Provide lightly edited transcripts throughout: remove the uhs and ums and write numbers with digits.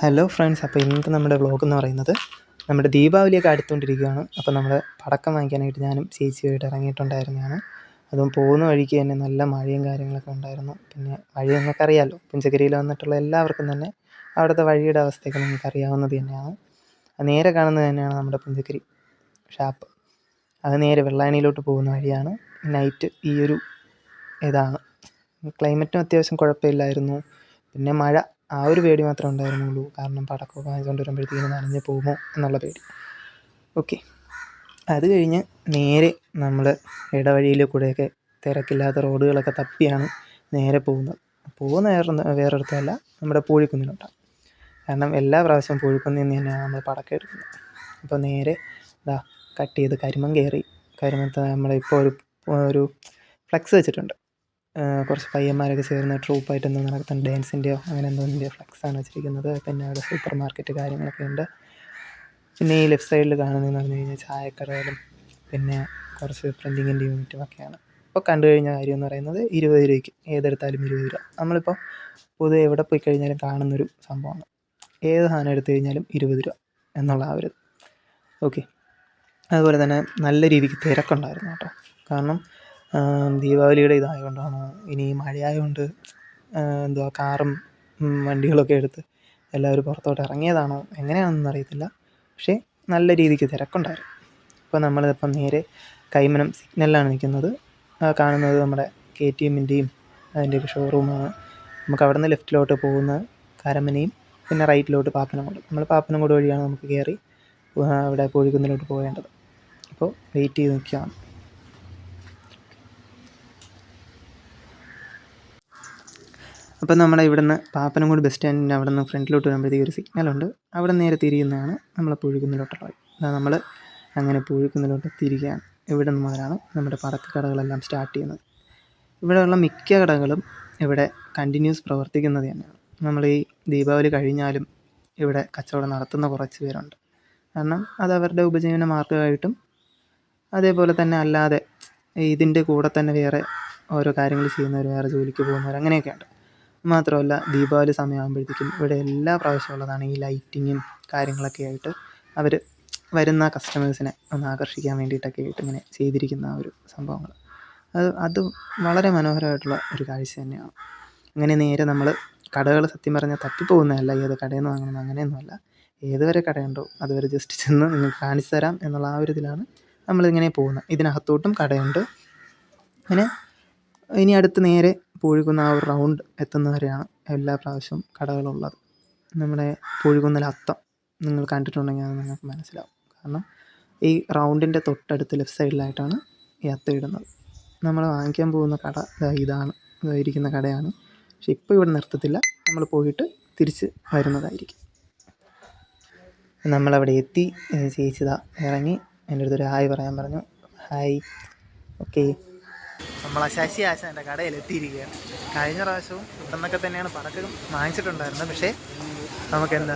Hello friends, അപ്പോൾ ഇന്നത്തെ നമ്മുടെ വ്ളോഗ് എന്ന് പറയുന്നത് നമ്മുടെ ദീപാവലിയൊക്കെ അടുത്തുകൊണ്ടിരിക്കുകയാണ്. അപ്പോൾ നമ്മൾ പടക്കം വാങ്ങിക്കാനായിട്ട് ഞാനും ചേച്ചിയുമായിട്ട് ഇറങ്ങിയിട്ടുണ്ടായിരുന്നതാണ്. അതും പോകുന്ന വഴിക്ക് തന്നെ നല്ല മഴയും കാര്യങ്ങളൊക്കെ ഉണ്ടായിരുന്നു. പിന്നെ വഴി നിങ്ങൾക്കറിയാമല്ലോ, പുഞ്ചകരിയിൽ വന്നിട്ടുള്ള എല്ലാവർക്കും തന്നെ അവിടുത്തെ വഴിയുടെ അവസ്ഥയൊക്കെ നിങ്ങൾക്ക് അറിയാവുന്നത് തന്നെയാണ്. നേരെ കാണുന്നത് തന്നെയാണ് നമ്മുടെ പുഞ്ചക്കരി ഷാപ്പ്. അത് നേരെ വെള്ളായണിയിലോട്ട് പോകുന്ന വഴിയാണ്. നൈറ്റ് ഈ ഒരു ഇതാണ്. ക്ലൈമറ്റും അത്യാവശ്യം കുഴപ്പമില്ലായിരുന്നു. പിന്നെ മഴ, ആ ഒരു പേടി മാത്രമേ ഉണ്ടായിരുന്നുള്ളൂ. കാരണം പടക്കമൊക്കെ വാങ്ങിച്ചുകൊണ്ട് വരുമ്പോഴത്തേക്കും നനഞ്ഞ് പോകുമോ എന്നുള്ള പേടി. ഓക്കെ, അത് കഴിഞ്ഞ് നേരെ നമ്മൾ ഇടവഴിയിൽ കൂടെയൊക്കെ തിരക്കില്ലാത്ത റോഡുകളൊക്കെ തപ്പിയാണ് നേരെ പോകുന്നത്. വേറൊരിടത്തല്ല, നമ്മുടെ പൂഴിക്കുന്നിലോട്ടാണ്. കാരണം എല്ലാ പ്രാവശ്യവും പൂഴിക്കുന്നിൽ നിന്ന് തന്നെയാണ് നമ്മൾ പടക്കം എടുക്കുന്നത്. അപ്പോൾ നേരെ കട്ട് ചെയ്ത് കരിമം കയറി. കരിമത്ത് നമ്മളിപ്പോൾ ഒരു ഫ്ലെക്സ് വെച്ചിട്ടുണ്ട്. കുറച്ച് പയ്യന്മാരൊക്കെ ചേർന്ന് ട്രൂപ്പായിട്ട് എന്തോ നടത്തുന്ന ഡാൻസിൻ്റെയോ അങ്ങനെ എന്തോന്നിൻ്റെയോ ഫ്ലെക്സാണ് വെച്ചിരിക്കുന്നത്. പിന്നെ അവിടെ സൂപ്പർ മാർക്കറ്റ് കാര്യങ്ങളൊക്കെ ഉണ്ട്. പിന്നെ ഈ ലെഫ്റ്റ് സൈഡിൽ കാണുന്നതെന്ന് പറഞ്ഞു കഴിഞ്ഞാൽ ചായക്കടകളും പിന്നെ കുറച്ച് പ്രിൻറ്റിങ്ങിൻ്റെ യൂണിറ്റും ഒക്കെയാണ്. ഇപ്പോൾ കണ്ടു കഴിഞ്ഞ കാര്യം എന്ന് പറയുന്നത് 20 രൂപയ്ക്ക് ഏതെടുത്താലും 20 രൂപ. നമ്മളിപ്പോൾ പൊതുവെ എവിടെ പോയി കഴിഞ്ഞാലും കാണുന്നൊരു സംഭവമാണ്. ഏത് സാധനം എടുത്തു കഴിഞ്ഞാലും 20 രൂപ എന്നുള്ള ആ ഒരു. ഓക്കെ, അതുപോലെ തന്നെ നല്ല രീതിക്ക് തിരക്കുണ്ടായിരുന്നു കേട്ടോ. കാരണം ദീപാവലിയുടെ ഇതായതുകൊണ്ടാണോ ഇനി മഴയായതുകൊണ്ട് കാറും വണ്ടികളൊക്കെ എടുത്ത് എല്ലാവരും പുറത്തോട്ട് ഇറങ്ങിയതാണോ എങ്ങനെയാണെന്നൊന്നും അറിയത്തില്ല. പക്ഷേ നല്ല രീതിക്ക് തിരക്കുണ്ടായിരുന്നു. ഇപ്പോൾ നമ്മളിപ്പം നേരെ കൈമനം സിഗ്നലിലാണ് നിൽക്കുന്നത്. കാണുന്നത് നമ്മുടെ KTMൻ്റെയും അതിൻ്റെയൊക്കെ ഷോറൂമാണ്. നമുക്ക് അവിടെ നിന്ന് ലെഫ്റ്റിലോട്ട് പോകുന്ന കരമനയും പിന്നെ റൈറ്റിലോട്ട് പാപ്പനംകോട്. നമ്മൾ പാപ്പനംകോട് വഴിയാണ് നമുക്ക് കയറി അവിടെ പൂഴിക്കുന്നിലോട്ട് പോകേണ്ടത്. അപ്പോൾ വെയിറ്റ് ചെയ്ത് നിൽക്കുകയാണ്. അപ്പോൾ നമ്മുടെ ഇവിടുന്ന് പാപ്പനംകോട് ബസ് സ്റ്റാൻഡിൻ്റെ അവിടെ നിന്ന് ഫ്രണ്ടിലോട്ട് വരുമ്പോഴത്തേക്ക് ഒരു സിഗ്നലുണ്ട്. അവിടെ നേരെ തിരിയുന്നതാണ് നമ്മൾ പൂഴിക്കുന്നിലോട്ടുള്ള വഴി. നമ്മൾ അങ്ങനെ പൂഴിക്കുന്നിലോട്ട് തിരികെയാണ്. ഇവിടെ നിന്ന് മുതലാണ് നമ്മുടെ പടക്കക്കടകളെല്ലാം സ്റ്റാർട്ട് ചെയ്യുന്നത്. ഇവിടെയുള്ള മിക്ക കടകളും ഇവിടെ കണ്ടിന്യൂസ് പ്രവർത്തിക്കുന്നത് തന്നെയാണ്. നമ്മൾ ഈ ദീപാവലി കഴിഞ്ഞാലും ഇവിടെ കച്ചവടം നടത്തുന്ന കുറച്ച് പേരുണ്ട്. കാരണം അതവരുടെ ഉപജീവന മാർഗ്ഗമായിട്ടും അതേപോലെ തന്നെ അല്ലാതെ ഇതിൻ്റെ കൂടെ തന്നെ വേറെ ഓരോ കാര്യങ്ങൾ ചെയ്യുന്നവർ, വേറെ ജോലിക്ക് പോകുന്നവർ, അങ്ങനെയൊക്കെ ഉണ്ട്. മാത്രമല്ല ദീപാവലി സമയമാകുമ്പോഴത്തേക്കും ഇവിടെ എല്ലാ പ്രാവശ്യവും ഉള്ളതാണ് ഈ ലൈറ്റിങ്ങും കാര്യങ്ങളൊക്കെ ആയിട്ട് അവർ വരുന്ന കസ്റ്റമേഴ്സിനെ ഒന്ന് ആകർഷിക്കാൻ വേണ്ടിയിട്ടൊക്കെ ആയിട്ട് ഇങ്ങനെ ചെയ്തിരിക്കുന്ന ആ ഒരു സംഭവങ്ങൾ. അത് വളരെ മനോഹരമായിട്ടുള്ള ഒരു കാഴ്ച തന്നെയാണ്. അങ്ങനെ നേരെ നമ്മൾ കടകൾ സത്യം പറഞ്ഞാൽ തപ്പിപ്പോകുന്നതല്ല, ഏത് കടയിൽ നിന്ന് വാങ്ങണം അങ്ങനെയൊന്നുമല്ല. ഏതുവരെ കടയുണ്ടോ അതുവരെ ജസ്റ്റ് ചെന്ന് നിങ്ങൾക്ക് കാണിച്ചു തരാം എന്നുള്ള ആ ഒരു ഇതിലാണ് നമ്മളിങ്ങനെ പോകുന്നത്. ഇതിനകത്തോട്ടും കടയുണ്ട്. അങ്ങനെ ഇനി അടുത്ത് നേരെ പൂഴിക്കുന്ന് ആ ഒരു റൗണ്ട് എത്തുന്നവരെയാണ് എല്ലാ പ്രാവശ്യവും കടകളുള്ളത്. നമ്മുടെ പൂഴിക്കുന്നിലെ അത്തം നിങ്ങൾ കണ്ടിട്ടുണ്ടെങ്കിൽ അത് നിങ്ങൾക്ക് മനസ്സിലാവും. കാരണം ഈ റൗണ്ടിൻ്റെ തൊട്ടടുത്ത് ലെഫ്റ്റ് സൈഡിലായിട്ടാണ് ഈ അത്തം ഇടുന്നത്. നമ്മൾ വാങ്ങിക്കാൻ പോകുന്ന കട ഇതാണ്, ഇരിക്കുന്ന കടയാണ്. പക്ഷെ ഇപ്പോൾ ഇവിടെ നിർത്തത്തില്ല, നമ്മൾ പോയിട്ട് തിരിച്ച് വരുന്നതായിരിക്കും. നമ്മളവിടെ എത്തി. ചേച്ചിതാ ഇറങ്ങി എൻ്റെ അടുത്തൊരു ഹായ് പറയാൻ പറഞ്ഞു. ഹായ്. ഓക്കെ, നമ്മൾ ശശി ആശാൻ്റെ കടയിൽ എത്തിയിരിക്കുകയാണ്. കഴിഞ്ഞ പ്രാവശ്യവും ഇവിടെ നിന്നൊക്കെ തന്നെയാണ് പടക്കം വാങ്ങിച്ചിട്ടുണ്ടായിരുന്നത്. പക്ഷേ നമുക്കെന്താ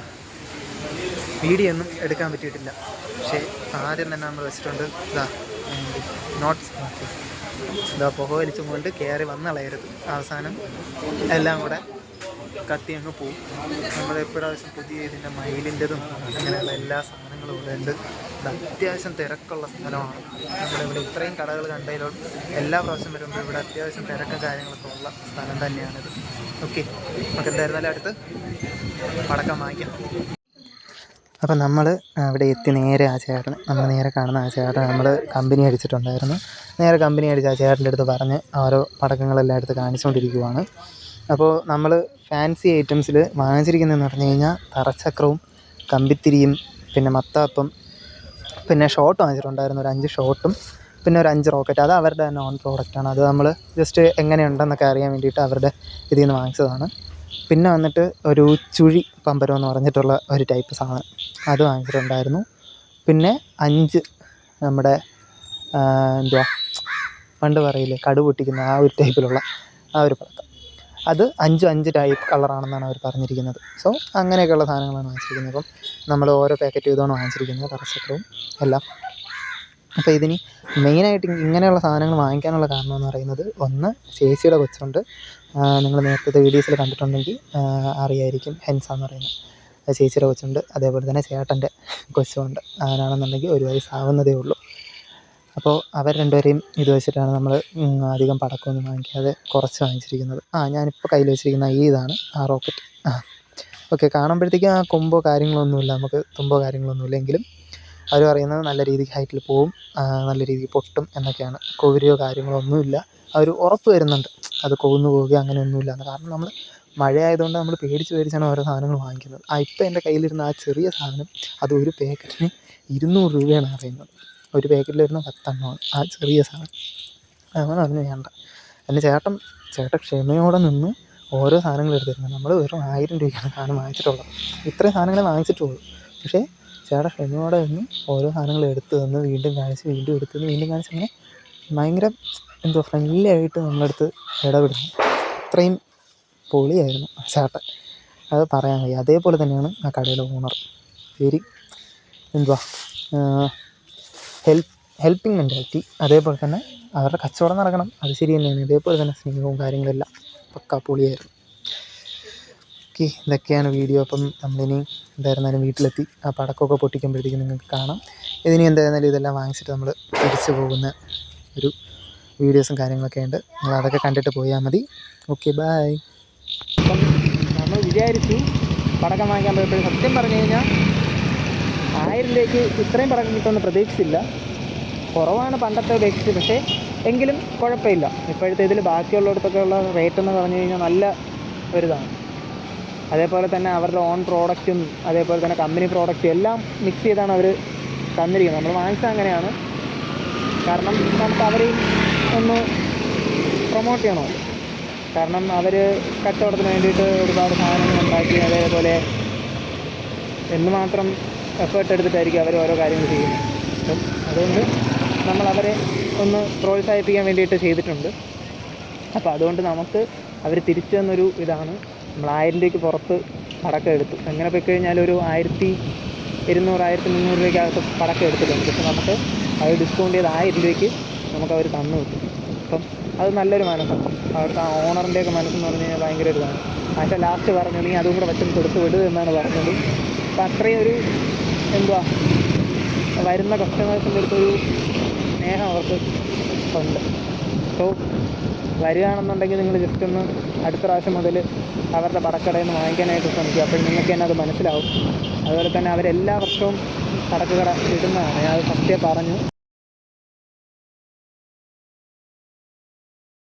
വീഡിയോ ഒന്നും എടുക്കാൻ പറ്റിയിട്ടില്ല. പക്ഷേ ആദ്യം തന്നെ നമ്മൾ വെച്ചിട്ടുണ്ട് നോട്ട്സ് പുക വലിച്ചും കൊണ്ട് കയറി വന്നളയരുത്. അവസാനം എല്ലാം കൂടെ കത്തി അങ്ങ് പോവും. നമ്മൾ എപ്പോഴാവശ്യം പുതിയ ഇതിൻ്റെ മയിലിൻ്റെതും അങ്ങനെയുള്ള എല്ലാ സാധനങ്ങളും ഇവിടെ ഉണ്ട്. അത്യാവശ്യം തിരക്കുള്ള സ്ഥലമാണ്. നമ്മളിവിടെ ഇത്രയും കടകൾ കണ്ടതിലോട്ട് എല്ലാ പ്രാവശ്യം വരുമ്പോൾ ഇവിടെ അത്യാവശ്യം തിരക്കും കാര്യങ്ങളൊക്കെ ഉള്ള സ്ഥലം തന്നെയാണിത്. ഓക്കെ, നമുക്ക് എന്തായിരുന്നാലും അടുത്ത് പടക്കം വാങ്ങിക്കാം. അപ്പം നമ്മൾ അവിടെ എത്തി. നേരെ ആ ചേട്ടൻ, നമ്മൾ നേരെ കാണുന്ന ആ ചേട്ടൻ നമ്മൾ കമ്പനി അടിച്ചിട്ടുണ്ടായിരുന്നു. നേരെ കമ്പനി അടിച്ച് ആ ചേട്ടൻ്റെ അടുത്ത് പറഞ്ഞ് ഓരോ പടക്കങ്ങളെല്ലാം എടുത്ത് കാണിച്ചുകൊണ്ടിരിക്കുവാണ്. അപ്പോൾ നമ്മൾ ഫാൻസി ഐറ്റംസിൽ വാങ്ങിച്ചിരിക്കുന്നതെന്ന് പറഞ്ഞു കഴിഞ്ഞാൽ തറച്ചക്രവും കമ്പിത്തിരിയും പിന്നെ മത്താപ്പം പിന്നെ ഷോട്ട് വാങ്ങിച്ചിട്ടുണ്ടായിരുന്നു. ഒരു 5 ഷോട്ടും പിന്നെ ഒരു 5 റോക്കറ്റ്. അത് അവരുടെ തന്നെ ഓൺ പ്രോഡക്റ്റാണ്. അത് നമ്മൾ ജസ്റ്റ് എങ്ങനെയുണ്ടെന്നൊക്കെ അറിയാൻ വേണ്ടിയിട്ട് അവരുടെ ഇതിൽ നിന്ന് വാങ്ങിച്ചതാണ്. പിന്നെ വന്നിട്ട് ഒരു ചുഴി പമ്പരം എന്ന് പറഞ്ഞിട്ടുള്ള ഒരു ടൈപ്പ് സാധനം, അത് വാങ്ങിച്ചിട്ടുണ്ടായിരുന്നു. പിന്നെ 5 നമ്മുടെ പണ്ട് പറയില്ലേ കടു പൊട്ടിക്കുന്ന ആ ഒരു ടൈപ്പിലുള്ള ആ ഒരു പടക്കം, അത് 5 ടൈപ്പ് കളറാണെന്നാണ് അവർ പറഞ്ഞിരിക്കുന്നത്. സോ അങ്ങനെയൊക്കെയുള്ള സാധനങ്ങളാണ് വാങ്ങിച്ചിരിക്കുന്നത്. അപ്പം നമ്മൾ ഓരോ പാക്കറ്റ് ചെയ്താണ് വാങ്ങിച്ചിരിക്കുന്നത്, തറച്ചക്രവും എല്ലാം. അപ്പോൾ ഇതിന് മെയിനായിട്ട് ഇങ്ങനെയുള്ള സാധനങ്ങൾ വാങ്ങിക്കാനുള്ള കാരണം എന്ന് പറയുന്നത്, ഒന്ന് ചേച്ചിയുടെ കൊച്ചുണ്ട്, നിങ്ങൾ നേരത്തെ വീഡിയോസിൽ കണ്ടിട്ടുണ്ടെങ്കിൽ അറിയായിരിക്കും, ഹെൻസ എന്ന് പറയുന്നത്. ചേച്ചിയുടെ കൊച്ചുണ്ട്, അതേപോലെ തന്നെ ചേട്ടൻ്റെ കൊച്ചുമുണ്ട്. അവനാണെന്നുണ്ടെങ്കിൽ 1 വയസ്സാവുന്നതേ ഉള്ളൂ. അപ്പോൾ അവർ രണ്ടുപേരെയും ഇത് വെച്ചിട്ടാണ് നമ്മൾ അധികം പടക്കമൊന്നും വാങ്ങിക്കാതെ കുറച്ച് വാങ്ങിച്ചിരിക്കുന്നത്. ഞാനിപ്പോൾ കയ്യിൽ വെച്ചിരിക്കുന്ന ഇതാണ് ആ റോക്കറ്റ്. ഓക്കെ, കാണുമ്പോഴത്തേക്കും ആ കൊമ്പോ കാര്യങ്ങളൊന്നുമില്ല, നമുക്ക് തുമ്പോ കാര്യങ്ങളൊന്നുമില്ല. എങ്കിലും അവർ പറയുന്നത് നല്ല രീതിക്ക് ഹൈറ്റിൽ പോവും, നല്ല രീതിക്ക് പൊട്ടും എന്നൊക്കെയാണ്. കൊവരിയോ കാര്യങ്ങളോ ഒന്നുമില്ല. അവർ ഉറപ്പ് വരുന്നുണ്ട് അത് കൊവുന്നു പോവുകയോ അങ്ങനെയൊന്നുമില്ല. കാരണം നമ്മൾ മഴയായതുകൊണ്ട് നമ്മൾ പേടിച്ചാണ് ഓരോ സാധനങ്ങൾ വാങ്ങിക്കുന്നത്. ഇപ്പോൾ എൻ്റെ കയ്യിലിരുന്ന ആ ചെറിയ സാധനം അത് ഒരു പാക്കറ്റിന് 200 രൂപയാണ് പറയുന്നത്. ഒരു പാക്കറ്റിൽ വരുന്ന 10 എണ്ണമാണ് ആ ചെറിയ സാധനം. അങ്ങനെ പറഞ്ഞു വേണ്ട. എൻ്റെ ചേട്ടൻ ക്ഷമയോടെ നിന്ന് ഓരോ സാധനങ്ങൾ എടുത്തിരുന്നത്. നമ്മൾ വെറും 1000 രൂപയ്ക്കാണ് സാധനം വാങ്ങിച്ചിട്ടുള്ളത്. ഇത്രയും സാധനങ്ങളെ വാങ്ങിച്ചിട്ടുള്ളൂ. പക്ഷേ ചേട്ടൻ ക്ഷമയോടെ നിന്ന് ഓരോ സാധനങ്ങൾ എടുത്ത് തന്ന് വീണ്ടും കാണിച്ച് വീണ്ടും എടുത്ത് വീണ്ടും കാണിച്ച് അങ്ങനെ ഭയങ്കര ഫ്രണ്ട്ലി ആയിട്ട് നമ്മളടുത്ത് ഇടപെടുന്നു. അത്രയും പൊളിയായിരുന്നു ചേട്ടൻ, അത് പറയാൻ വയ്യ. അതേപോലെ തന്നെയാണ് ആ കടയിലെ ഓണർ. Very helping mentality. അതേപോലെ തന്നെ അവരുടെ കച്ചവടം നടക്കണം, അത് ശരി തന്നെയാണ്. ഇതേപോലെ തന്നെ സ്നേഹവും കാര്യങ്ങളെല്ലാം പക്കാ പൊളിയായിരുന്നു. ഓക്കെ, ഇതൊക്കെയാണ് വീഡിയോ. അപ്പം നമ്മളിനി എന്തായിരുന്നാലും വീട്ടിലെത്തി. ആ പടക്കമൊക്കെ പൊട്ടിക്കുമ്പോഴത്തേക്കും നിങ്ങൾക്ക് കാണാം. ഇതിനി എന്തായിരുന്നാലും ഇതെല്ലാം വാങ്ങിച്ചിട്ട് നമ്മൾ തിരിച്ചു പോകുന്ന ഒരു വീഡിയോസും കാര്യങ്ങളൊക്കെ ഉണ്ട്. നിങ്ങൾ അതൊക്കെ കണ്ടിട്ട് പോയാൽ മതി. Okay, bye. അപ്പം നമ്മൾ വിചാരിച്ചു പടക്കം വാങ്ങിക്കാൻ പോയപ്പോൾ, സത്യം പറഞ്ഞു കഴിഞ്ഞാൽ 1000 രൂപയ്ക്ക് ഇത്രയും പടക്കം കിട്ടുമെന്ന് പ്രതീക്ഷിച്ചില്ല. കുറവാണ് പണ്ടത്തെ അപേക്ഷിച്ച്, പക്ഷേ എങ്കിലും കുഴപ്പമില്ല. ഇപ്പോഴത്തെ ഇതിൽ ബാക്കിയുള്ളിടത്തൊക്കെ ഉള്ള റേറ്റ് എന്ന് പറഞ്ഞു കഴിഞ്ഞാൽ നല്ല ഒരിതാണ്. അതേപോലെ തന്നെ അവരുടെ ഓൺ പ്രോഡക്റ്റും അതേപോലെ തന്നെ കമ്പനി പ്രോഡക്റ്റും എല്ലാം മിക്സ് ചെയ്താണ് അവർ തന്നിരിക്കുന്നത്. നമ്മൾ വാങ്ങിച്ചാൽ അങ്ങനെയാണ്. കാരണം നമുക്ക് അവരെയും ഒന്ന് പ്രൊമോട്ട് ചെയ്യണമല്ലോ. കാരണം അവർ കച്ചവടത്തിന് വേണ്ടിയിട്ട് ഒരുപാട് സാധനങ്ങൾ ഉണ്ടാക്കി അതേപോലെ എന്തുമാത്രം എഫേർട്ട് എടുത്തിട്ടായിരിക്കും അവർ ഓരോ കാര്യങ്ങൾ ചെയ്യുന്നത്. അപ്പം അതുകൊണ്ട് നമ്മൾ അവരെ ഒന്ന് പ്രോത്സാഹിപ്പിക്കാൻ വേണ്ടിയിട്ട് ചെയ്തിട്ടുണ്ട്. അപ്പോൾ അതുകൊണ്ട് നമുക്ക് അവർ തിരിച്ചു തന്നൊരു ഇതാണ്. നമ്മൾ 1000 രൂപയ്ക്ക് പുറത്ത് പടക്കം എടുത്തു. എങ്ങനെ പോയി കഴിഞ്ഞാൽ ഒരു 1200 1300 രൂപയ്ക്കകത്ത് പടക്കം എടുത്തിട്ടുണ്ട്. പക്ഷെ നമുക്ക് അത് ഡിസ്കൗണ്ട് ചെയ്ത് 1000 രൂപയ്ക്ക് നമുക്കവർ തന്നു കിട്ടും. അപ്പം അത് നല്ലൊരു മനസ്സാണ്. അവിടുത്തെ ആ ഓണറിൻ്റെയൊക്കെ മനസ്സെന്ന് പറഞ്ഞു കഴിഞ്ഞാൽ ഭയങ്കര ഒരു ഇതാണ്. പക്ഷേ ലാസ്റ്റ് പറഞ്ഞു നീ അതും കൂടെ വെച്ചൊന്ന് കൊടുത്ത് വിടുക എന്നാണ് പറഞ്ഞത്. അപ്പം അത്രയും ഒരു വരുന്ന കസ്റ്റമേഴ്സിൻ്റെ അടുത്തൊരു സ്നേഹം അവർക്ക് ഉണ്ട്. സോ വരികയാണെന്നുണ്ടെങ്കിൽ നിങ്ങൾ ജസ്റ്റ് ഒന്ന് അടുത്ത പ്രാവശ്യം മുതൽ അവരുടെ പടക്കടയിൽ നിന്ന് വാങ്ങിക്കാനായിട്ട് ശ്രമിക്കുക. അപ്പോൾ നിങ്ങൾക്ക് തന്നെ അത് മനസ്സിലാവും. അതുപോലെ തന്നെ അവരെല്ലാ വർഷവും പടക്കക്കട ഇടുന്നതാണ്. ഞാൻ അത് ഫസ്റ്റേ പറഞ്ഞു.